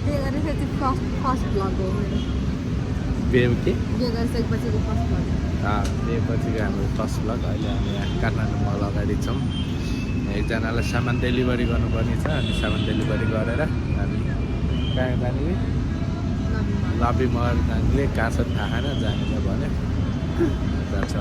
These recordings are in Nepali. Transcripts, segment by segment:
फर्स्ट ब्लग हो मेरो के गरिसकेपछिको फर्स्ट ब्लग बेपछिको हाम्रो फर्स्ट ब्लग अहिले हामी यहाँ काठमाडौँ मल अगाडि छौँ एकजनालाई सामान डेलिभरी गर्नुपर्ने छ अनि सामान डेलिभरी गरेर हामी कहाँ जाने लबी मल जाने कहाँ छ थाहा छैन जाने भने जान्छ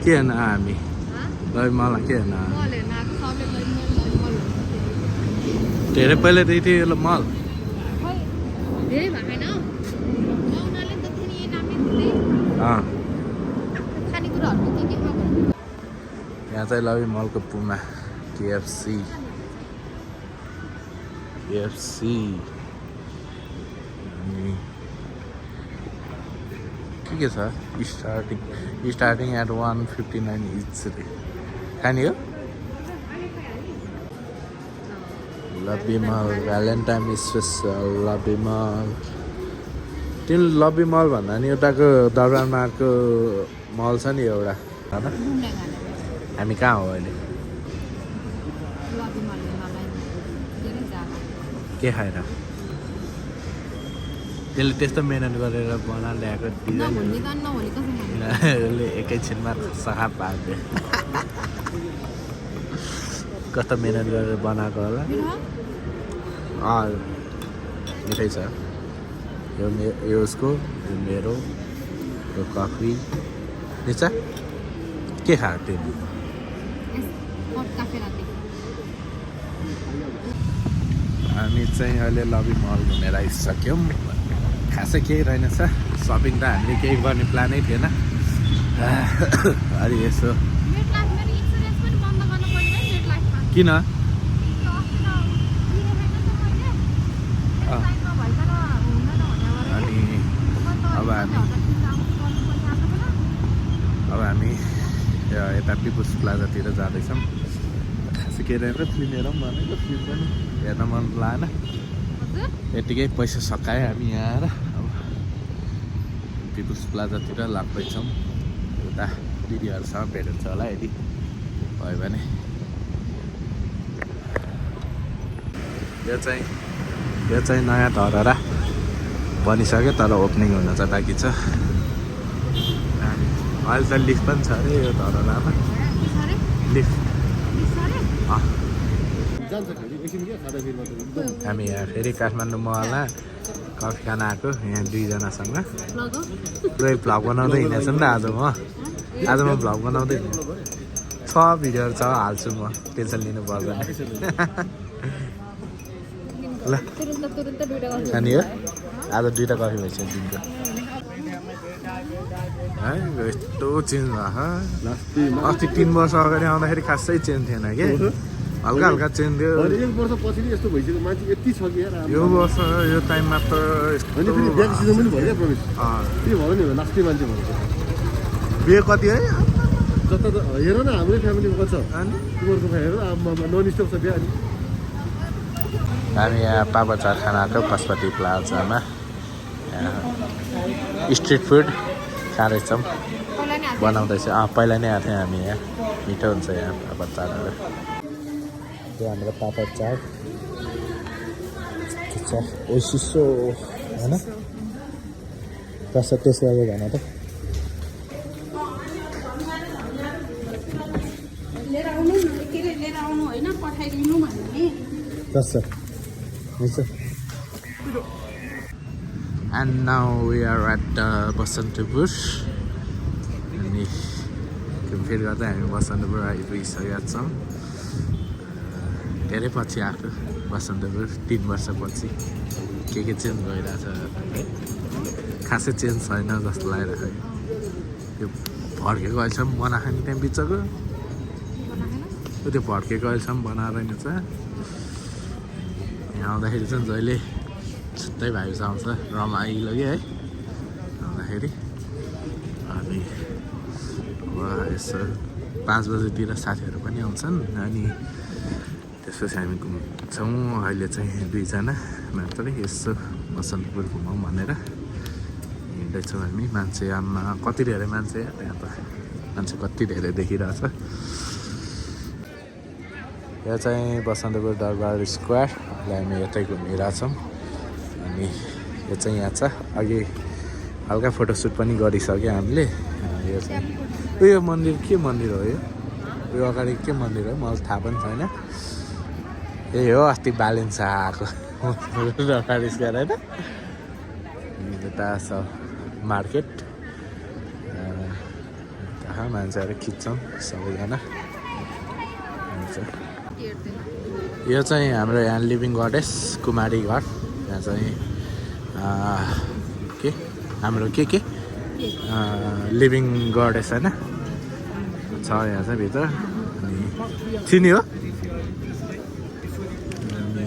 के हेर्न हामी लबी मलमा के हेर्न धेरै पहिला त्यही थियो मल यहाँ चाहिँ लबी मलको पुमा केएफसी अनि के छ स्टार्टिङ एट 159 इच रे खाने हो लबी मल भ्यालेन्टाइन स्पेसल लबी मल त्यो लबी मल भन्दा नि एउटाको दरबारमाको मल छ नि एउटा होइन हामी कहाँ हो अहिले के खाएर त्यसले त्यस्तो मेहनत गरेर बना ल्याएको डिजाइनले एकैछिनमा सखा पार्यो कस्तो मेहनत गरेर बनाएको होला मिठै छ यो उसको यो मेरो यो कफी निचा के खायो त्यो हामी चाहिँ अहिले लबी मल घुमेर आइसक्यौँ खासै केही रहेनछ सपिङ त हामीले केही गर्ने प्लानै थिएन अलि यसो किन अनि अब हामी यता पिपुल्स प्लाजातिर जाँदैछौँ खासै केही रहेन फिल्म हेरौँ भनेको फिल्म पनि हेर्न मन लागेन यतिकै पैसा सकायो हामी यहाँ आएर अब पिपुल्स प्लाजातिर लाग्दैछौँ उता दिदीहरूसँग भेट हुन्छ होला यदि भयो भने यो चाहिँ नयाँ धरहरा बनिसक्यो तर ओपनिङ हुन चाहिँ बाँकी छ अहिले त लिफ्ट पनि छ अरे यो धरहरामा लिफ्ट हामी यहाँ फेरि काठमाडौँ महलमा कफी खान आएको यहाँ दुईजनासँग पुरै भ्लग बनाउँदै हिँडेको छु नि त आज म भ्लग बनाउँदै छ भिडियोहरू छ हाल्छु म टेन्सन लिनु पर्दैन ल अनि हो आज दुईवटा कफी भइसक्यो दिनको है यस्तो चेन्ज भएको अस्ति 3 वर्ष अगाडि आउँदाखेरि खासै चेन्ज थिएन कि हल्का हल्का चेन्ज थियो एक वर्षपछि यस्तो भइसक्यो मान्छे यति छ कि यो वर्ष यो टाइममा त होइन फेरि बिहाको सिजन पनि भयो क्या प्रवेश के भयो नि लास्टै मान्छे भएको बिहे कति है जता त हेर न हाम्रै फ्यामिलीमा कति छ तिमीहरूको हेर नन स्टप छ बिहा हामी यहाँ पापा चाट खान आएको पशुपति प्लाजामा स्ट्रिट फुड खाँदैछौँ बनाउँदैछ पहिला नै आएको थियो हामी यहाँ मिठो हुन्छ यहाँ पापड चाटहरू त्यो हाम्रो पापड चाट अच्छा ओसिसो हैन कसरी टेस्ट गरेर भन त लिएर आउनु के रे लिएर आउनु हैन पठाइदिनु भन्ने कसरी हुन्छ And now we are at Basantapur अनि फेरि गर्दा हामी बसन्तपुर आइपुगिसकेका छौँ धेरै पछि आएको बसन्तपुर 3 वर्षपछि के चेन्ज भइरहेछ है खासै चेन्ज छैन जस्तो लागिरहेको यो भड्केको अहिलेसम्म बनाएको नि त्यहाँ बिचको त्यो भड्केको अहिलेसम्म बनाएर नि छ यहाँ आउँदाखेरि चाहिँ जहिले छुट्टै भाइस आउँछ रमाइलो कि है आउँदाखेरि अनि यसो 5 बजेतिर साथीहरू पनि आउँछन् अनि त्यसपछि हामी घुम्छौँ अहिले चाहिँ 2 जना मात्रै यसो बसन्तपुर घुमौँ भनेर हिँड्दैछौँ हामी मान्छे आमा कति धेरै मान्छे त्यहाँ त मान्छे कति धेरै देखिरहेछ यहाँ चाहिँ बसन्तपुर दरबार स्क्वायर हामी यतै घुमिरहेछौँ अनि यो चाहिँ यहाँ छ अघि हल्का फोटोसुट पनि गरिसक्यो हामीले यो चाहिँ उयो मन्दिर के मन्दिर हो यो उयो अगाडि के मन्दिर हो मलाई थाहा पनि छैन यही हो अस्ति बालिन्सा आएको अगाडि स्क्वायर होइन यता छ मार्केट कहाँ मान्छेहरू खिच्छौँ सबैजना यो चाहिँ हाम्रो यहाँ लिभिङ गडेस कुमारी घर यहाँ चाहिँ के हाम्रो के लिभिङ गडेस होइन छ यहाँ चाहिँ भित्र अनि चिनी हो अनि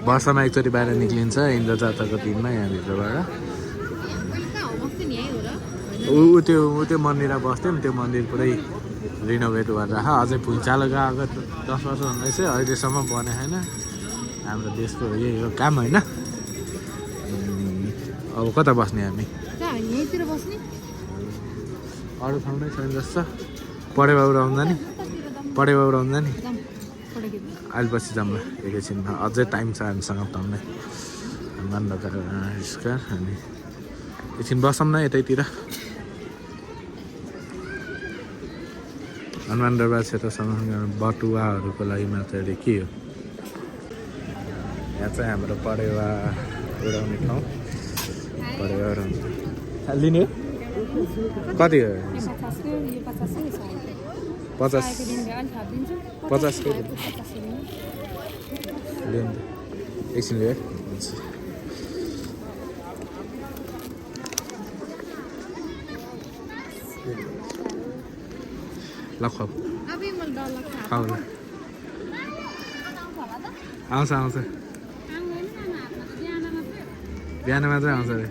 वर्षमा एकचोटि बाहिर निक्लिन्छ इन्द्र जात्राको दिनमा यहाँभित्रबाट त्यो मन्दिरमा बस्थ्यौँ त्यो मन्दिर पुरै रिनोभेट गरेर अझै भुइँचालो गएको 10 वर्ष हुँदैछ अहिलेसम्म बने छैन हाम्रो देशको यही हो काम होइन अब कता बस्ने हामी यहीँतिर बस्ने अरू ठाउँ नै छैन जस्तो पढे बाबु आउँदा नि अहिले पछि जाऊँ ल एकैछिनमा अझै टाइम छ हामीसँग पाउने हनुमान ढोका अनि एकछिन बसौँ न यतैतिर हनुमान दरबार क्षेत्रसँग बटुवाहरूको लागि मात्र के हो यहाँ चाहिँ हाम्रो परेवा उडाउने ठाउँ परेवा उडाउने लिने कति हो 50 को लिनु एकछिन लियो ल खाऊ ल आउँछ बिहान मात्रै आउँछ अरे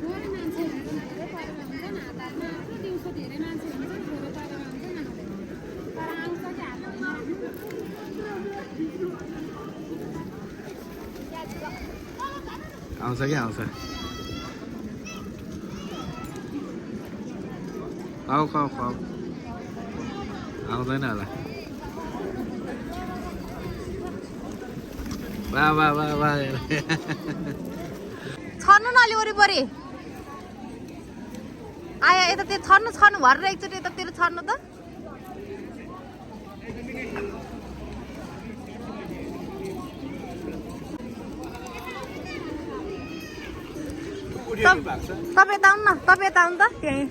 आउँछ कि आउँछ आऊ आउँदैन होला वाह छर्नु न अलि वरिपरि आया यतातिर छर्नु भरेर एकचोटि यतातिर छर्नु त तपाईँ यता आउनु न तपाईँ यता आउनु त त्यहीँ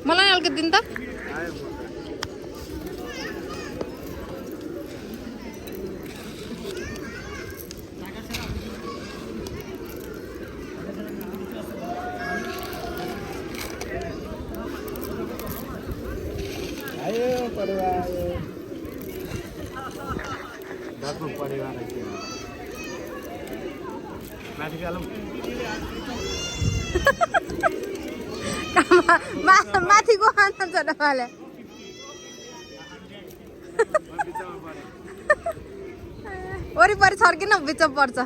मलाई अलिकति दिन त माथिको खान्छ तपाईँले वरिपरि छर्किन बिचमा पर्छ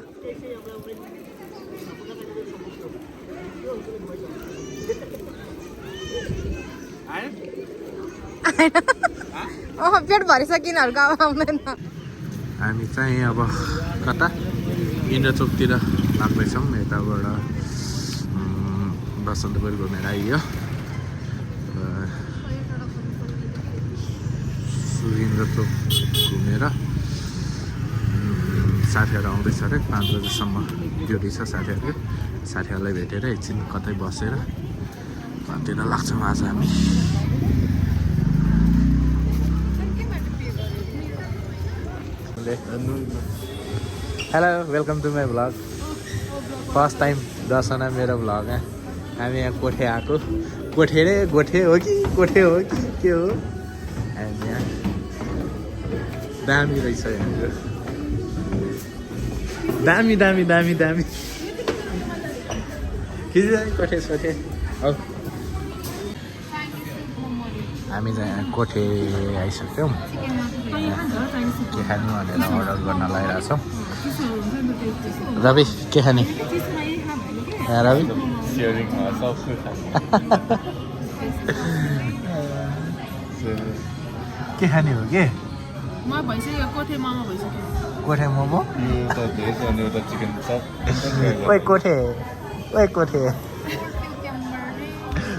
पेट भरिसकिनहरूको अब आउँदैन। हामी चाहिँ अब कता इन्द्रचोकतिर लाग्दैछौँ। यताबाट बसन्तपुर घुमेर आइयो। इन्द्रचोक घुमेर साथीहरू आउँदैछ अरे 5 बजीसम्म ड्युटी छ साथीहरूको। साथीहरूलाई भेटेर एकछिन कतै बसेर घरतिर लाग्छौँ आज हामी। Hello welcome to my vlog. First time दर्शना मेरो भ्लग है। हामी यहाँ कोठे आएको। कोठे रे गोठे हो कि कोठे हो कि के हो? हामी यहाँ दामी रहेछ यहाँको। दामी दामी दामी दामी खिच्दै कोठे सोठे हौ। हामी चाहिँ यहाँ कोठे आइसक्यौँ। के खाने भनेर अर्डर गर्न लगाइरहेछौँ। रवि के खाने? रवि के खाने हो के? कोठे मोमो ओइ कोठे ओइ कोठे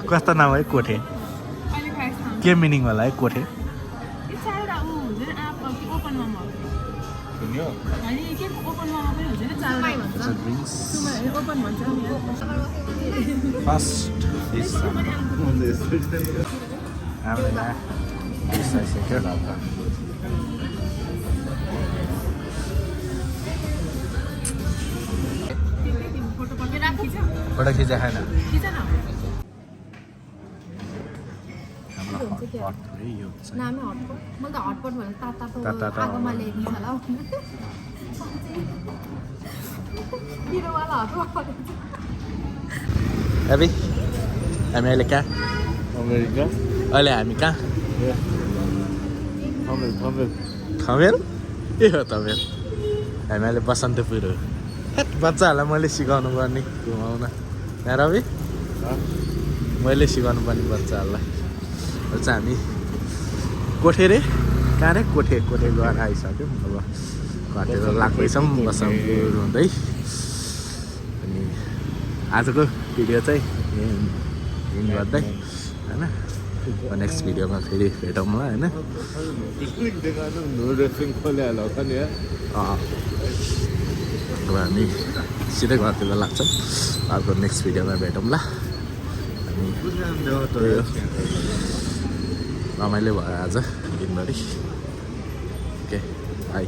कस्तो नाम है कोठे? के मिनिङ होला है कोठे? फर्स्ट डिस हामीलाई डिस आइसक्यो। फोटो खिचा खाएन? नामै हटपट। मैले त हटपट भने तातो आगोमा ल्याइदिन्छ होला हौ। पिरोवाला हटपट। अबि हामी अहिले कहाँ? अमेरिका। अहिले हामी कहाँ? थमेल के हो थमेल? हामी अहिले बसन्तपुर हो। बच्चाहरूलाई मैले सिकाउनु पर्ने घुमाउन। यहाँ रवि मैले सिकाउनु पर्ने बच्चाहरूलाई। चाहिँ हामी कोठे रे कहाँ रे कोठे कोठे गएर आइसक्यौँ। अब घरतिर लाग्दैछौँ बसन्तपुर हुँदै। अनि आजको भिडियो चाहिँ यहीँ गर्दै होइन। नेक्स्ट भिडियोमा फेरि भेटौँला होइन। अब हामी सिधै घरतिर लाग्छौँ। अर्को नेक्स्ट भिडियोमा भेटौँला। अनि रमाइलो भयो आज दिनभरि। Okay by.